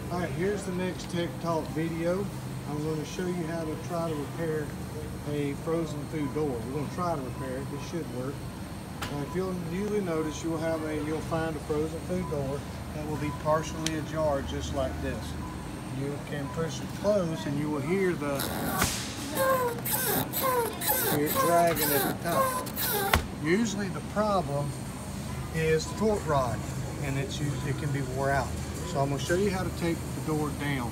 Alright, here's the next Tech Talk video. I'm going to show you how to try to repair a frozen food door. We're going to try to repair it. It should work. If you'll usually notice, you'll find a frozen food door that will be partially ajar, just like this. You can push it close and you will hear it dragging at the top. Usually the problem is the torque rod, and it can be wore out. So I'm going to show you how to take the door down.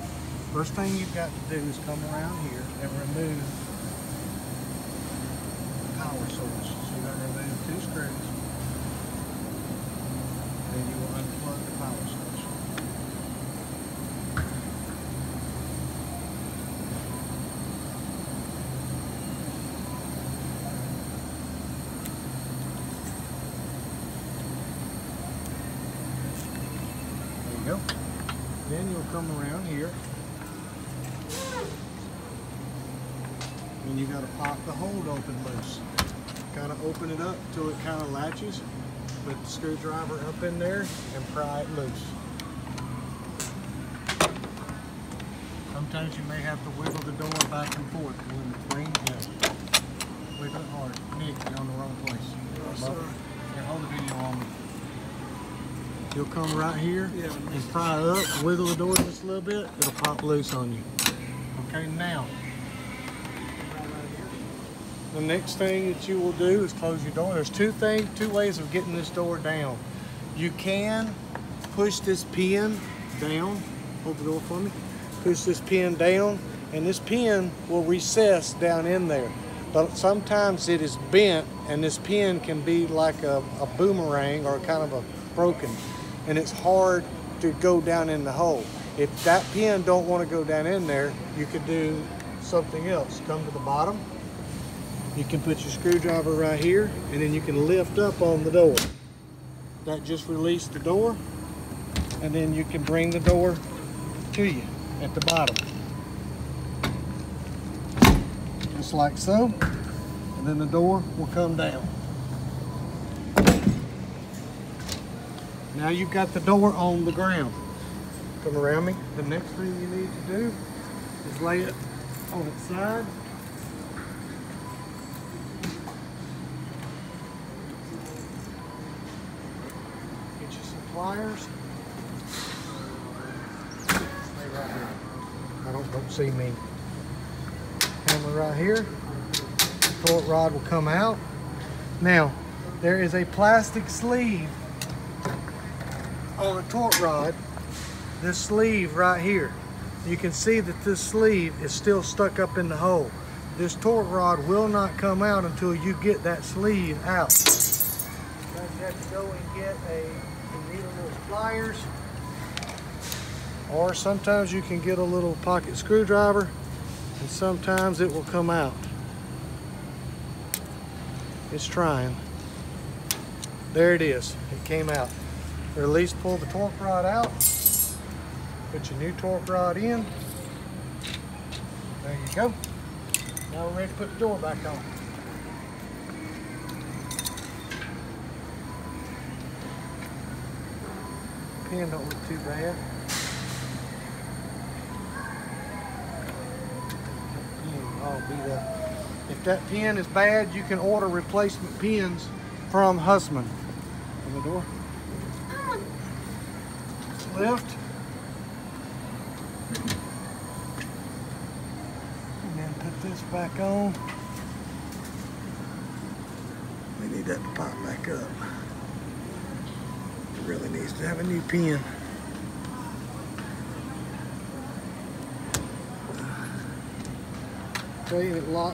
First thing you've got to do is come around here and remove the power source. So you're going to remove 2 screws, and then you will unplug the power source. Go. Then you'll come around here and you got to pop the hold open loose. Kind of open it up till it kind of latches. Put the screwdriver up in there and pry it loose. Sometimes you may have to wiggle the door back and forth when the spring is. Wiggle it hard. Nick, you're on the wrong place. Yes, sir. Here, hold the video on me. You'll come right here and pry up, wiggle the door just a little bit, it'll pop loose on you. Okay, now, the next thing that you will do is close your door. There's two ways of getting this door down. You can push this pin down, hold the door for me, push this pin down, and this pin will recess down in there. But sometimes it is bent, and this pin can be like a boomerang or kind of a broken. And it's hard to go down in the hole. If that pin don't want to go down in there, you could do something else. Come to the bottom. You can put your screwdriver right here, and then you can lift up on the door. That just released the door, and then you can bring the door to you at the bottom. Just like so, and then the door will come down. Now you've got the door on the ground. Come around me. The next thing you need to do is lay it on its side. Get you some pliers. Stay right here. Don't see me. Hammer right here. The torque rod will come out. Now, there is a plastic sleeve on a torque rod, this sleeve right here. You can see that this sleeve is still stuck up in the hole. This torque rod will not come out until you get that sleeve out. You have to go and get you need a little pliers, or sometimes you can get a little pocket screwdriver, and sometimes it will come out. It's trying. There it is, it came out. Release, pull the torque rod out, put your new torque rod in. There you go. Now we're ready to put the door back on. Pin don't look too bad. If that pin is bad, you can order replacement pins from Hussmann. On the door. Lift, and then put this back on. We need that to pop back up. It really needs to have a new pin. Okay, it locks.